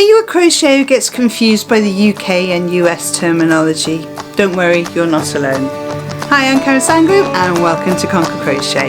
Are you a crocheter who gets confused by the UK and US terminology? Don't worry, you're not alone. Hi, I'm Karen Sandgroup and welcome to Conquer Crochet.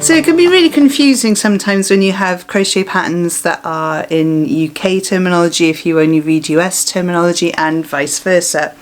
So it can be really confusing sometimes when you have crochet patterns that are in UK terminology if you only read US terminology, and vice versa.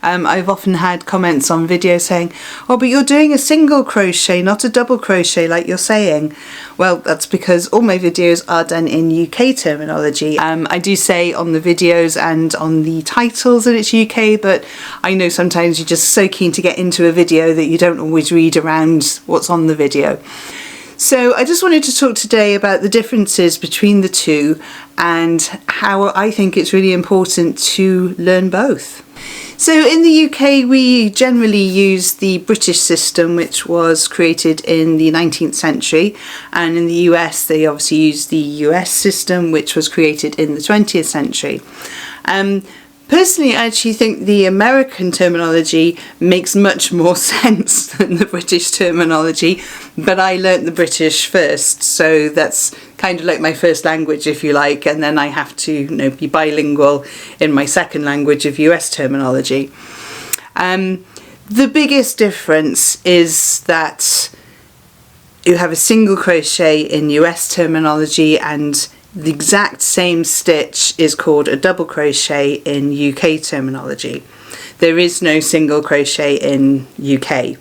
I've often had comments on videos saying, oh, but you're doing a single crochet, not a double crochet like you're saying. Well, that's because all my videos are done in UK terminology. I do say on the videos and on the titles that it's UK, but I know sometimes you're just so keen to get into a video that you don't always read around what's on the video. So I just wanted to talk today about the differences between the two and how I think it's really important to learn both. So in the UK we generally use the British system, which was created in the 19th century, and in the US they obviously use the US system, which was created in the 20th century. Personally, I actually think the American terminology makes much more sense than the British terminology, but I learnt the British first, so that's kind of like my first language, if you like, and then I have to, be bilingual in my second language of US terminology. The biggest difference is that you have a single crochet in US terminology, and the exact same stitch is called a double crochet in UK terminology. There is no single crochet in UK,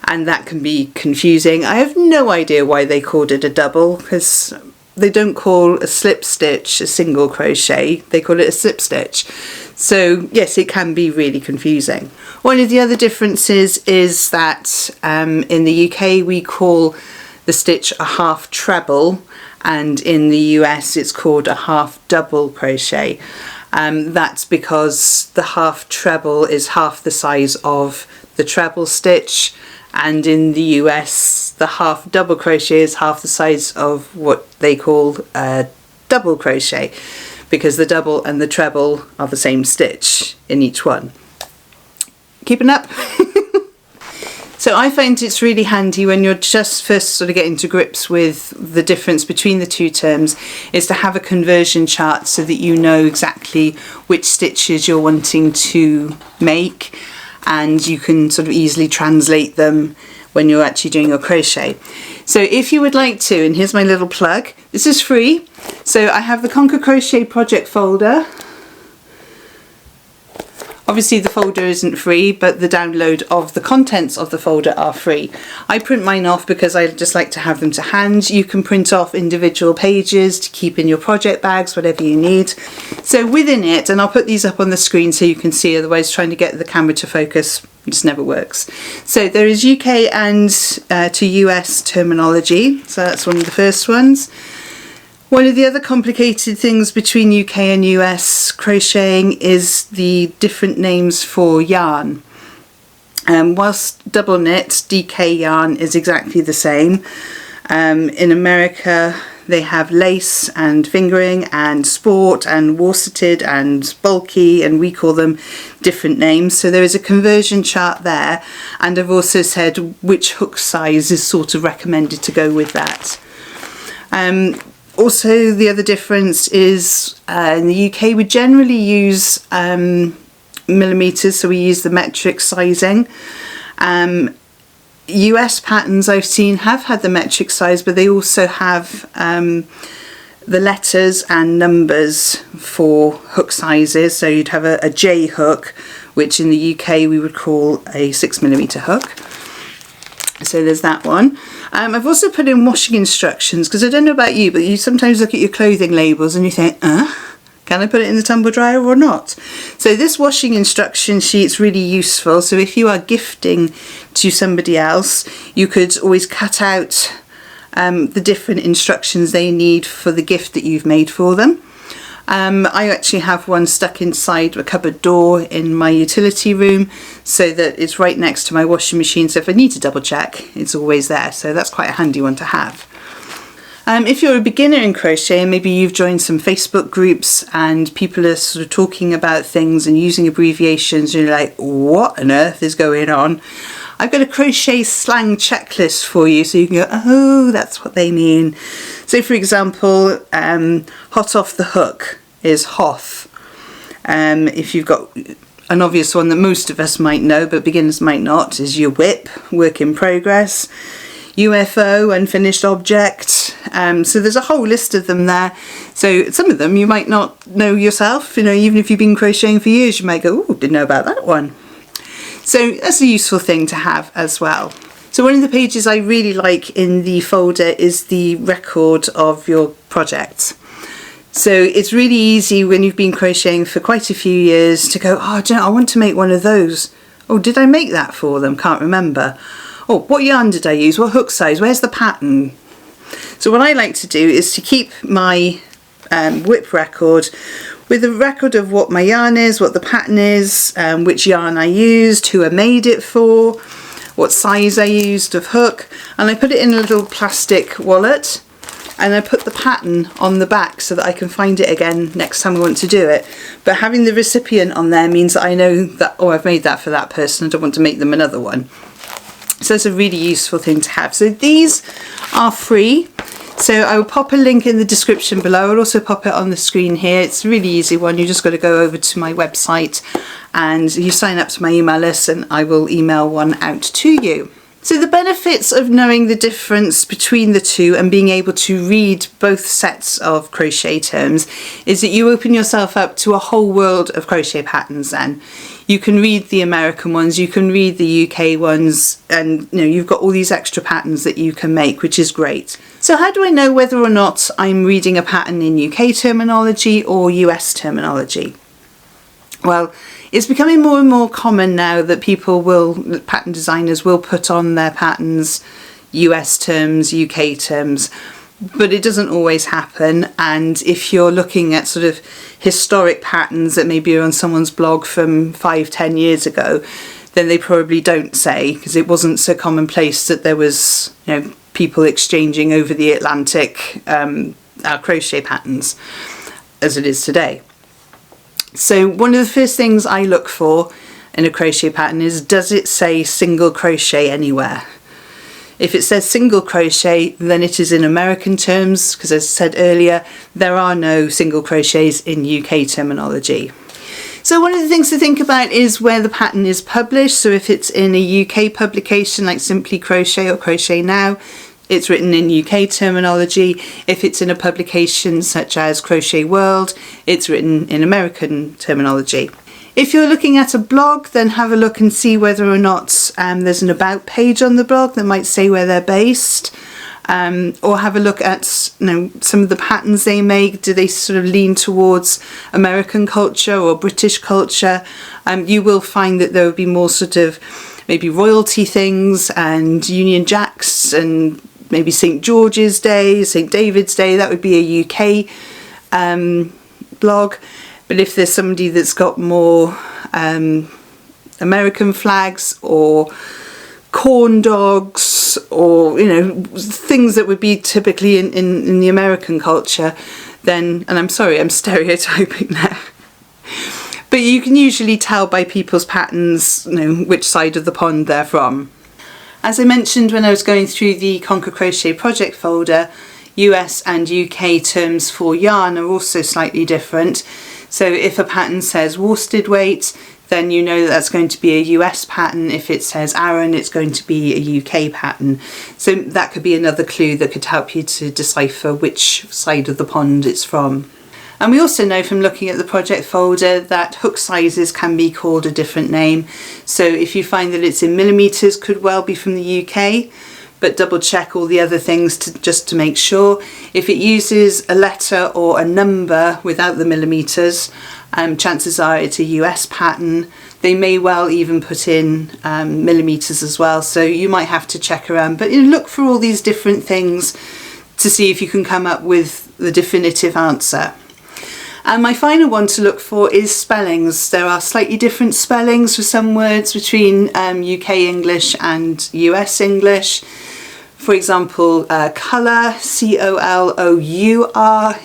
and that can be confusing. I have no idea why they called it a double, because they don't call a slip stitch a single crochet, they call it a slip stitch. So yes, it can be really confusing. One of the other differences is that in the UK we call the stitch a half treble, and in the US it's called a half double crochet. That's because the half treble is half the size of the treble stitch, and in the US the half double crochet is half the size of what they call a double crochet, because the double and the treble are the same stitch in each one. Keeping up? So I find it's really handy when you're just first sort of getting to grips with the difference between the two terms, is to have a conversion chart so that you know exactly which stitches you're wanting to make, and you can sort of easily translate them when you're actually doing your crochet. So if you would like to, and here's my little plug, this is free. So I have the Conquer Crochet project folder. Obviously the folder isn't free, but the download of the contents of the folder are free. I print mine off because I just like to have them to hand. You can print off individual pages to keep in your project bags, whatever you need. So within it, and I'll put these up on the screen so you can see, otherwise trying to get the camera to focus just never works. So there is UK and to US terminology, so that's one of the first ones. One of the other complicated things between UK and US crocheting is the different names for yarn. Whilst double knit, DK yarn is exactly the same. In America they have lace and fingering and sport and worsetted and bulky, and we call them different names. So there is a conversion chart there, and I've also said which hook size is sort of recommended to go with that. Also, the other difference is in the UK we generally use millimetres, so we use the metric sizing. US patterns I've seen have had the metric size, but they also have the letters and numbers for hook sizes. So you'd have a J hook, which in the UK we would call a 6mm hook. So there's that one. I've also put in washing instructions, because I don't know about you, but you sometimes look at your clothing labels and you think, can I put it in the tumble dryer or not? So this washing instruction sheet's really useful. So if you are gifting to somebody else, you could always cut out the different instructions they need for the gift that you've made for them. I actually have one stuck inside a cupboard door in my utility room, so that it's right next to my washing machine, so if I need to double check, it's always there. So that's quite a handy one to have. If you're a beginner in crochet and maybe you've joined some Facebook groups and people are sort of talking about things and using abbreviations and you're like, what on earth is going on? I've got a crochet slang checklist for you so you can go, oh, that's what they mean. So for example, hot off the hook is hoth. If you've got an obvious one that most of us might know but beginners might not, is your whip, work in progress. UFO, unfinished object. So there's a whole list of them there. So some of them you might not know yourself, you know, even if you've been crocheting for years, you might go, oh, didn't know about that one. So that's a useful thing to have as well. So one of the pages I really like in the folder is the record of your project. So it's really easy when you've been crocheting for quite a few years to go, oh, do you know, I want to make one of those. Oh, did I make that for them? Can't remember. Oh, what yarn did I use? What hook size? Where's the pattern? So what I like to do is to keep my whip record with a record of what my yarn is, what the pattern is, which yarn I used, who I made it for, what size I used of hook, and I put it in a little plastic wallet, and I put the pattern on the back so that I can find it again next time I want to do it. But having the recipient on there means that I know that, oh, I've made that for that person, I don't want to make them another one. So it's a really useful thing to have. So these are free. So I will pop a link in the description below. I'll also pop it on the screen here. It's a really easy one. You just got to go over to my website and you sign up to my email list and I will email one out to you. So the benefits of knowing the difference between the two and being able to read both sets of crochet terms is that you open yourself up to a whole world of crochet patterns then. You can read the American ones, you can read the UK ones, and you know, you've got all these extra patterns that you can make, which is great. So how do I know whether or not I'm reading a pattern in UK terminology or US terminology? Well, it's becoming more and more common now that pattern designers will put on their patterns US terms, UK terms, but it doesn't always happen. And if you're looking at sort of historic patterns that maybe are on someone's blog from 5-10 years ago, then they probably don't say, because it wasn't so commonplace that there was, you know, people exchanging over the Atlantic crochet patterns as it is today. So one of the first things I look for in a crochet pattern is, does it say single crochet anywhere? If it says single crochet, then it is in American terms, because as I said earlier, there are no single crochets in UK terminology. So one of the things to think about is where the pattern is published. So if it's in a UK publication like Simply Crochet or Crochet Now, it's written in UK terminology. If it's in a publication such as Crochet World, it's written in American terminology. If you're looking at a blog, then have a look and see whether or not there's an about page on the blog that might say where they're based. Or have a look at, you know, some of the patterns they make. Do they sort of lean towards American culture or British culture? You will find that there will be more sort of maybe royalty things and Union Jacks and maybe St. George's Day, St. David's Day. That would be a UK blog. But if there's somebody that's got more American flags or corn dogs or, you know, things that would be typically in the American culture, then, and I'm sorry, I'm stereotyping there, but you can usually tell by people's patterns, you know, which side of the pond they're from. As I mentioned when I was going through the Conquer Crochet project folder, US and UK terms for yarn are also slightly different. So if a pattern says worsted weight, then you know that that's going to be a US pattern. If it says Aran, it's going to be a UK pattern. So that could be another clue that could help you to decipher which side of the pond it's from. And we also know from looking at the project folder that hook sizes can be called a different name. So if you find that it's in millimeters, could well be from the UK, but double check all the other things just to make sure. If it uses a letter or a number without the millimeters, chances are it's a US pattern. They may well even put in millimeters as well, so you might have to check around. But you know, look for all these different things to see if you can come up with the definitive answer. And my final one to look for is spellings. There are slightly different spellings for some words between UK English and US English. For example, colour, C-O-L-O-U-R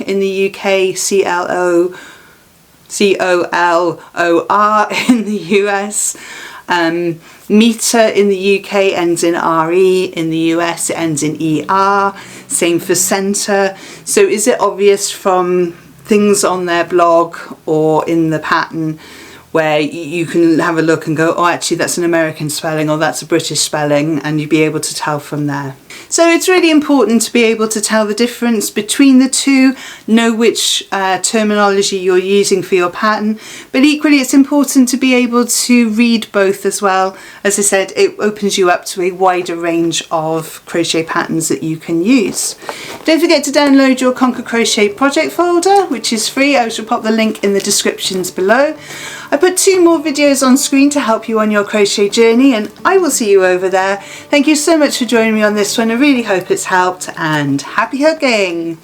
in the UK, C-O-L-O-R in the US. Meter in the UK ends in RE, in the US it ends in ER, same for centre. So is it obvious from things on their blog or in the pattern where you can have a look and go, oh, actually that's an American spelling or that's a British spelling, and you'd be able to tell from there. So it's really important to be able to tell the difference between the two, know which terminology you're using for your pattern, but equally it's important to be able to read both as well. As I said, it opens you up to a wider range of crochet patterns that you can use. Don't forget to download your Conquer Crochet project folder, which is free. I shall pop the link in the descriptions below. I put 2 more videos on screen to help you on your crochet journey, and I will see you over there. Thank you so much for joining me on this one. I really hope it's helped, and happy hooking!